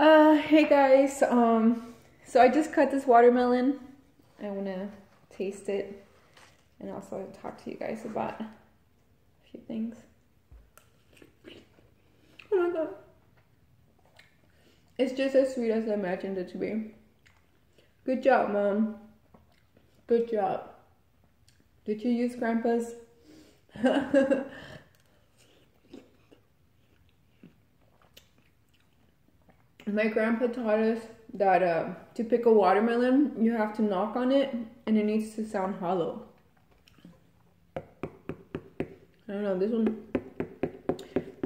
Hey guys, so I just cut this watermelon. I want to taste it and also talk to you guys about a few things. Oh my god. It's just as sweet as I imagined it to be. Good job, Mom. Good job. Did you use Grandpa's? My grandpa taught us that to pick a watermelon, you have to knock on it and it needs to sound hollow. I don't know, this one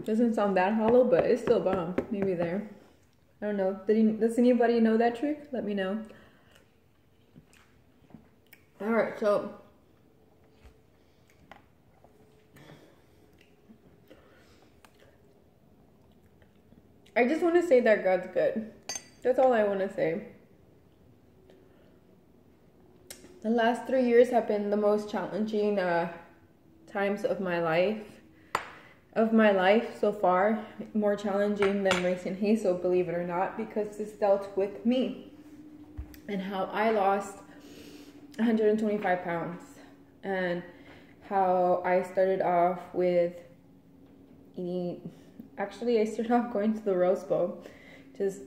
doesn't sound that hollow, but it's still bomb. Maybe there. I don't know. Does anybody know that trick? Let me know. Alright, so I just want to say that God's good. That's all I want to say. The last 3 years have been the most challenging times of my life. So far. More challenging than raising Hazel, believe it or not, because this dealt with me and how I lost 125 pounds and how I started off with eating. Actually, I started off going to the Rose Bowl. Just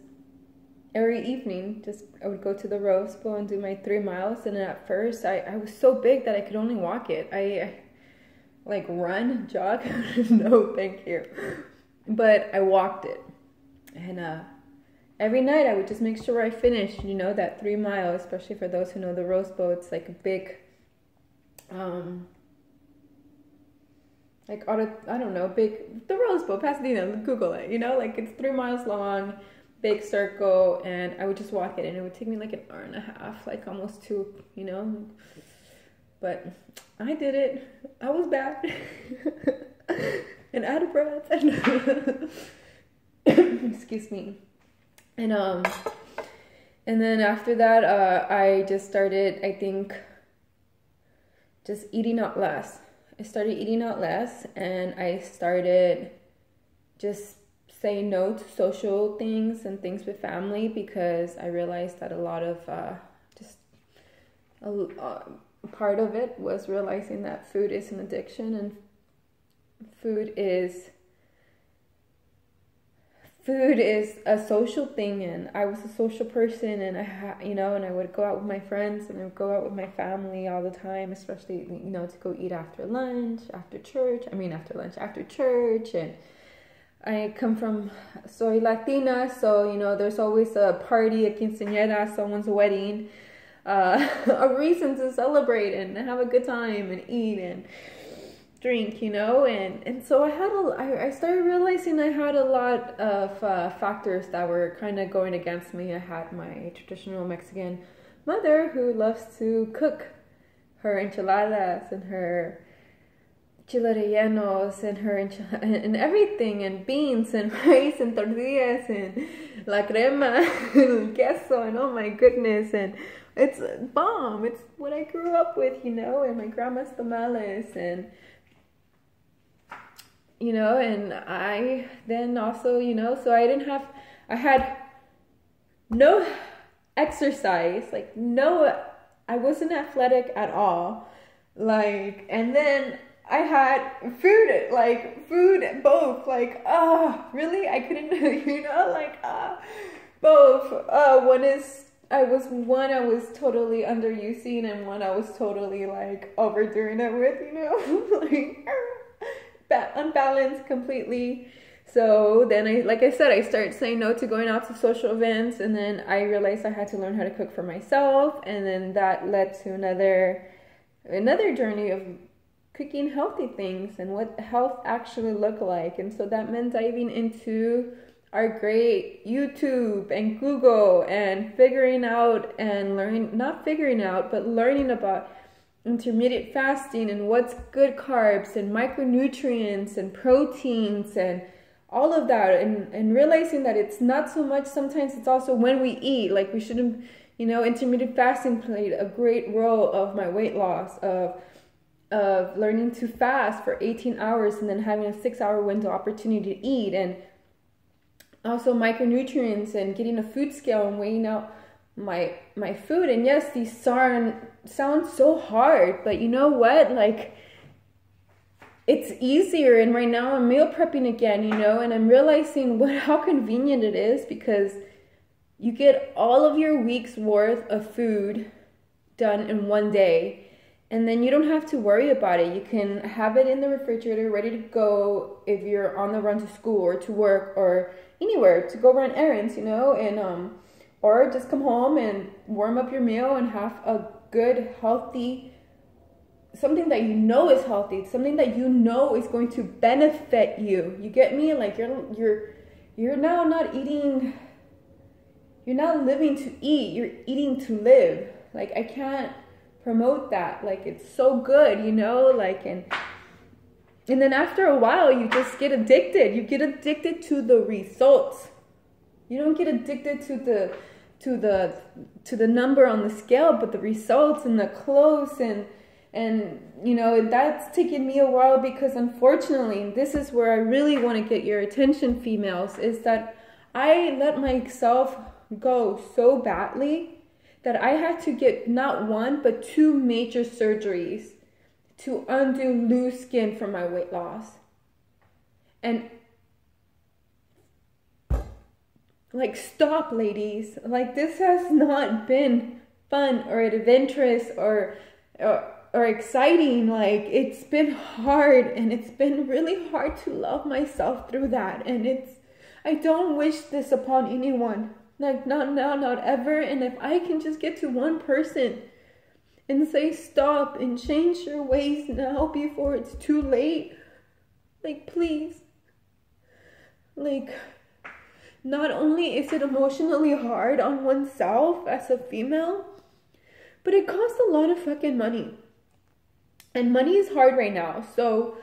every evening, I would go to the Rose Bowl and do my 3 miles. And at first, I was so big that I could only walk it. I like run, jog. No, thank you. But I walked it. And every night, I would just make sure I finished, that 3 miles, especially for those who know the Rose Bowl. It's like a big, the Rose Bowl, Pasadena, Google it, like it's 3 miles long, big circle, and I would just walk it, and it would take me like an hour and a half, like almost 2, but I did it. I was bad and out of breath, excuse me, and then after that, I just started, I think, just eating out less. I started eating out less, and I started just saying no to social things and things with family, because I realized that a lot of part of it was realizing that food is an addiction, and food is a social thing, and I was a social person, and and I would go out with my friends, and I would go out with my family all the time, especially, to go eat after church, and I come from, soy Latina, so, there's always a party, a quinceañera, someone's wedding, a reason to celebrate and have a good time and eat and drink, and so I started realizing I had a lot of factors that were kind of going against me. I had my traditional Mexican mother who loves to cook her enchiladas and her chile rellenos and her and everything, and beans and rice and tortillas and la crema and queso, and oh my goodness, and it's bomb. It's what I grew up with, and my grandma's tamales, and and I then also, so I had no exercise, like I wasn't athletic at all, and then I had food, both, really, I couldn't, both, I was totally underusing, and one I was totally, overdoing it with, unbalanced completely. So then I started saying no to going out to social events, and then I realized I had to learn how to cook for myself, and then that led to another journey of cooking healthy things and what health actually looked like. And so that meant diving into our great YouTube and Google and learning about intermittent fasting and what's good carbs and micronutrients and proteins and all of that, and realizing that it's not so much, sometimes it's also when we eat, we shouldn't, intermittent fasting played a great role of my weight loss, of learning to fast for 18 hours and then having a 6-hour window opportunity to eat, and also micronutrients and getting a food scale and weighing out my food. And yes, these sound so hard, but you know what, like, it's easier. And right now I'm meal prepping again, you know, and I'm realizing how convenient it is, because you get all of your week's worth of food done in one day. And then you don't have to worry about it. You can have it in the refrigerator ready to go if you're on the run to school or to work or anywhere to go run errands, you know, and or just come home and warm up your meal and have a good, healthy, something that you know is healthy, something that you know is going to benefit you. You get me? Like, you're now not eating, you're not living to eat, you're eating to live. Like, I can't promote that. Like, it's so good, you know, like, and then after a while you just get addicted. You get addicted to the results. You don't get addicted to the number on the scale, but the results and the clothes, and you know, that's taken me a while, because unfortunately, this is where I really want to get your attention, females, is that I let myself go so badly that I had to get not one, but 2 major surgeries to undo loose skin from my weight loss. And like, stop, ladies. Like, this has not been fun or adventurous or exciting. Like, it's been hard, and it's been really hard to love myself through that. And I don't wish this upon anyone. Like, not now, not ever. And if I can just get to one person and say stop and change your ways now before it's too late, like, please. Like, not only is it emotionally hard on oneself as a female, but it costs a lot of fucking money. And money is hard right now. So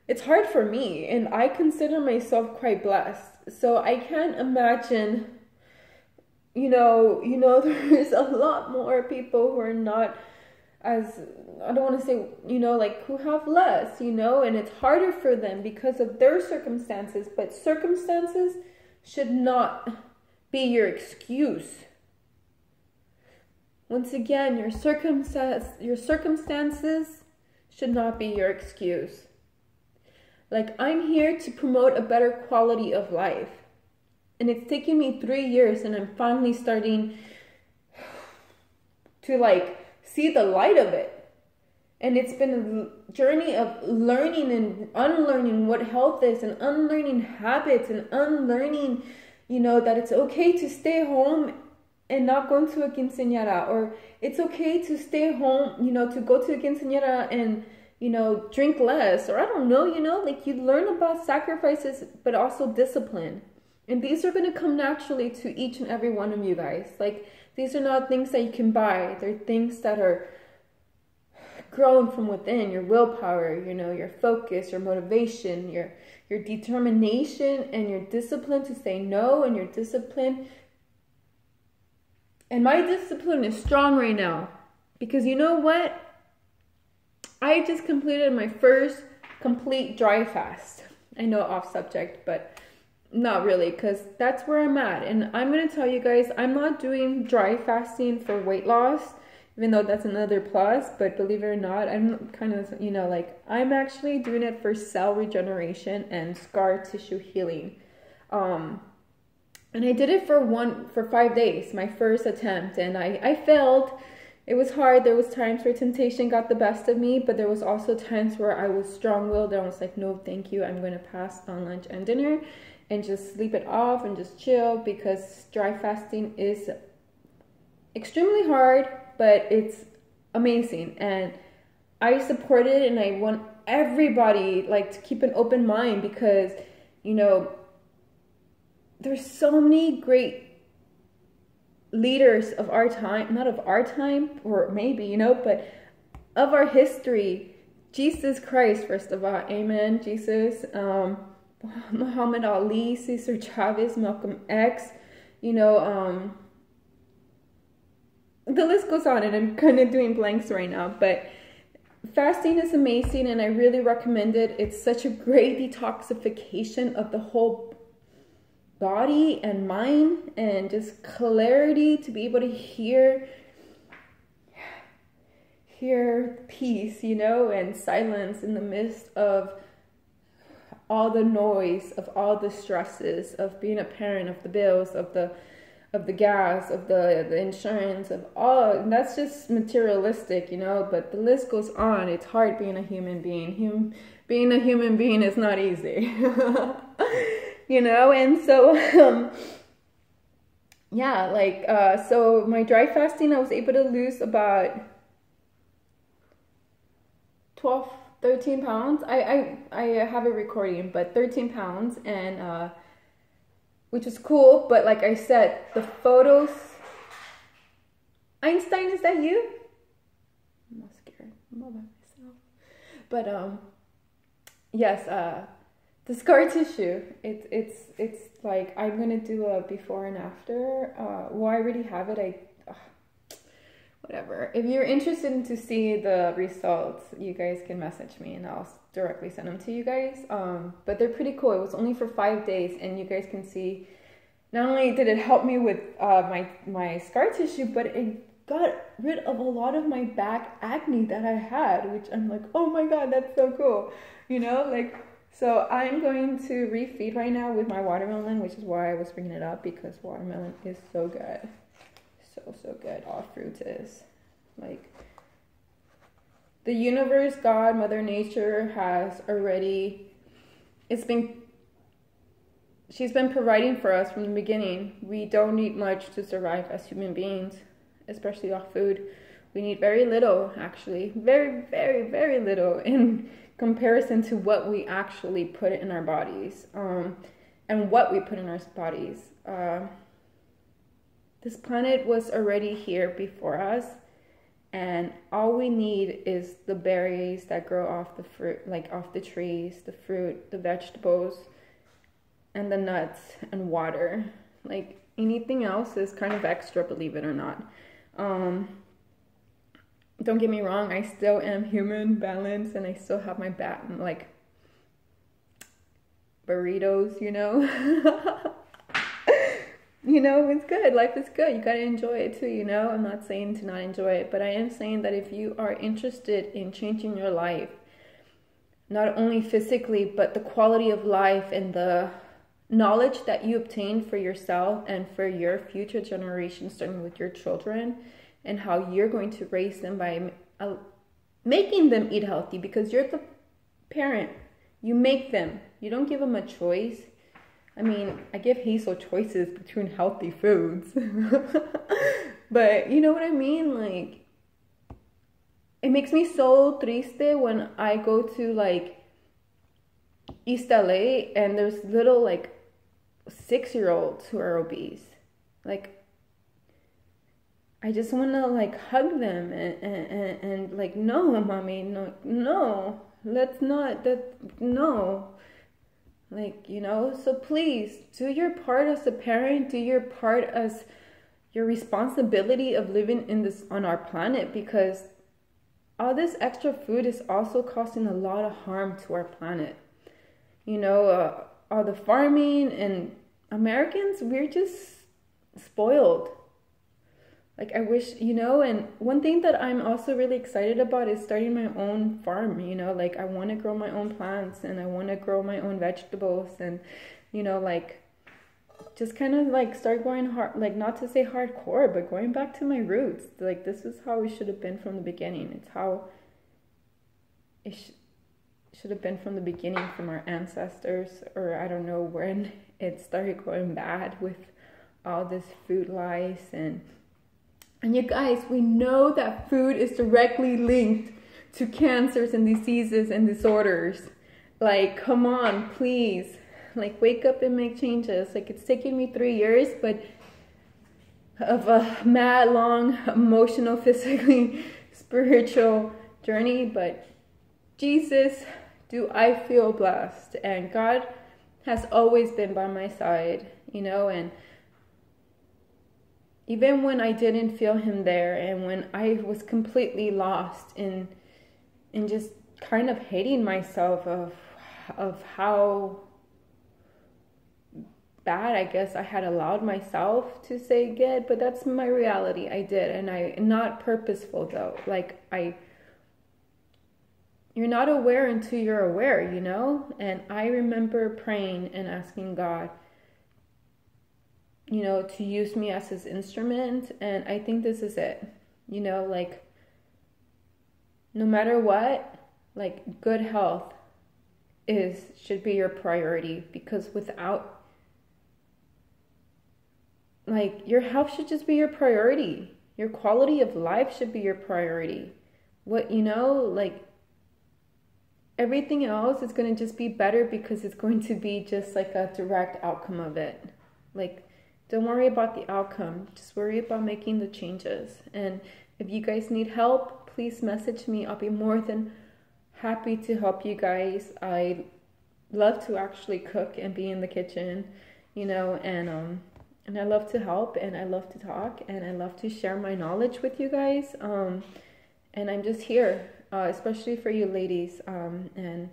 it's hard for me, and I consider myself quite blessed. So I can't imagine, you know, there's a lot more people who are not as, I don't want to say, you know, like, who have less, you know, and it's harder for them because of their circumstances. But circumstances should not be your excuse. Once again, your circumstances should not be your excuse. Like, I'm here to promote a better quality of life. And it's taken me 3 years, and I'm finally starting to, like, see the light of it. And it's been a journey of learning and unlearning what health is, and unlearning habits, and unlearning, you know, that it's okay to stay home and not go to a quinceañera, or it's okay to stay home, you know, to go to a quinceañera and, you know, drink less, or I don't know, you know, like, you learn about sacrifices, but also discipline. And these are going to come naturally to each and every one of you guys. Like, these are not things that you can buy. They're things that are grown from within. Your willpower, you know, your focus, your motivation, your determination, and your discipline to say no, and your discipline. And my discipline is strong right now, because you know what? I just completed my first complete dry fast. I know, off subject, but not really, because that's where I'm at. And I'm going to tell you guys, I'm not doing dry fasting for weight loss, even though that's another plus. But believe it or not, I'm kind of, you know, like, I'm actually doing it for cell regeneration and scar tissue healing. And I did it for 5 days, my first attempt, and I failed. It was hard. There was times where temptation got the best of me, but there was also times where I was strong-willed and I was like, no, thank you. I'm going to pass on lunch and dinner and just sleep it off and just chill, because dry fasting is extremely hard, but it's amazing. And I support it, and I want everybody, like, to keep an open mind, because, you know, there's so many great leaders of our time, not of our time, or maybe, you know, but of our history. Jesus Christ, first of all, amen, Jesus, Muhammad Ali, Cesar Chavez, Malcolm X, you know, the list goes on, and I'm kind of doing blanks right now, but fasting is amazing, and I really recommend it. It's such a great detoxification of the whole body and mind, and just clarity to be able to hear peace, you know, and silence in the midst of all the noise, of all the stresses of being a parent, of the bills, of the gas, of the insurance, of all. And that's just materialistic, you know, but the list goes on. It's hard being a human being. Being a human being is not easy. You know, and so yeah, like so my dry fasting, I was able to lose about 13 pounds. I have a recording, but 13 pounds, and which is cool. But like I said, the photos. Einstein, is that you? I'm not scared. I'm all by myself. But yes, the scar tissue. It's like, I'm gonna do a before and after. Well, I already have it. Whatever. If you're interested to see the results, you guys can message me and I'll directly send them to you guys. But they're pretty cool. It was only for 5 days, and you guys can see, not only did it help me with my scar tissue, but it got rid of a lot of my back acne that I had, which I'm like, oh my God, that's so cool. You know, like, so I'm going to refeed right now with my watermelon, which is why I was bringing it up, because watermelon is so good. So good. All fruit is. Like, the universe, God, Mother Nature has already, she's been providing for us from the beginning. We don't need much to survive as human beings, especially off food. We need very little, actually. Very, very, very little in comparison to what we actually put in our bodies, and what we put in our bodies. This planet was already here before us, and all we need is the berries that grow off the fruit, like off the trees, the fruit, the vegetables, and the nuts, and water. Like, anything else is kind of extra, believe it or not. Don't get me wrong, I still am human, balanced, and I still have my like burritos, you know. You know, it's good. Life is good. You got to enjoy it too, you know. I'm not saying to not enjoy it, but I am saying that if you are interested in changing your life, not only physically, but the quality of life and the knowledge that you obtain for yourself and for your future generations, starting with your children, and how you're going to raise them by making them eat healthy, because you're the parent. You make them. You don't give them a choice. I mean, I give Hazel choices between healthy foods. But you know what I mean? Like, it makes me so triste when I go to like East LA and there's little like 6-year-olds who are obese. Like, I just want to like hug them and like, no, mommy, no, let's not, no. Like, you know, so please do your part as a parent, do your part as your responsibility of living in this, on our planet, because all this extra food is also causing a lot of harm to our planet. You know, all the farming, and Americans, we're just spoiled. Like, I wish, you know, and one thing that I'm also really excited about is starting my own farm, you know, like, I want to grow my own plants, and I want to grow my own vegetables, and, you know, like, just kind of, like, start going hard, like, not to say hardcore, but going back to my roots. Like, this is how it should have been from the beginning. It's how it should have been from the beginning, from our ancestors, or I don't know when it started going bad with all this food lies. And you guys, we know that food is directly linked to cancers and diseases and disorders. Like, come on, please. Like, wake up and make changes. Like, it's taken me 3 years, but of a mad, long, emotional, physically, spiritual journey. But Jesus, do I feel blessed. And God has always been by my side, you know, and even when I didn't feel him there, and when I was completely lost in just kind of hating myself of how bad. I guess I had allowed myself to say good, but that's my reality. I did, and I not purposeful though. Like you're not aware until you're aware, you know? And I remember praying and asking God, you know, to use me as his instrument. And I think this is it, you know, like no matter what, like good health should be your priority, because without, like, your health should just be your priority. Your quality of life should be your priority. What, you know, like, everything else is going to just be better because it's going to be just like a direct outcome of it. Like, don't worry about the outcome. Just worry about making the changes. And if you guys need help, please message me. I'll be more than happy to help you guys. I love to actually cook and be in the kitchen, you know, and I love to help, and I love to talk, and I love to share my knowledge with you guys. And I'm just here, especially for you ladies. And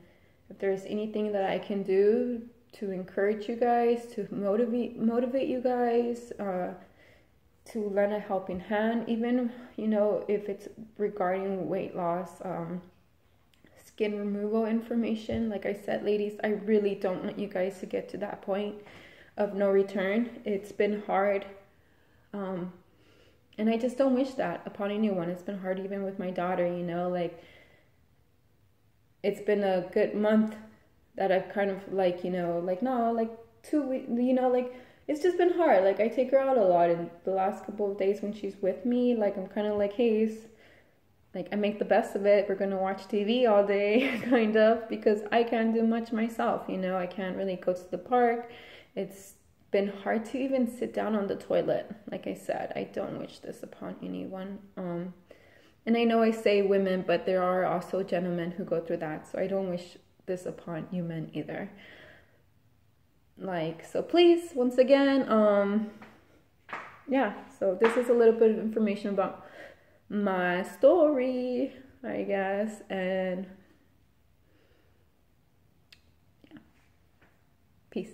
if there's anything that I can do to encourage you guys, to motivate you guys, to lend a helping hand, even, you know, if it's regarding weight loss, skin removal information. Like I said, ladies, I really don't want you guys to get to that point of no return. It's been hard. And I just don't wish that upon anyone. It's been hard even with my daughter, you know, like it's been a good month that I've kind of like, you know, like, no, like 2 weeks, you know, like it's just been hard. Like I take her out a lot, and the last couple of days when she's with me, like I'm kind of like, hey, like I make the best of it. We're going to watch TV all day kind of, because I can't do much myself, you know, I can't really go to the park. It's been hard to even sit down on the toilet. Like I said, I don't wish this upon anyone. And I know I say women, but there are also gentlemen who go through that. So I don't wish this upon you men either. Like, so please, once again, yeah, so this is a little bit of information about my story, I guess, and yeah, peace.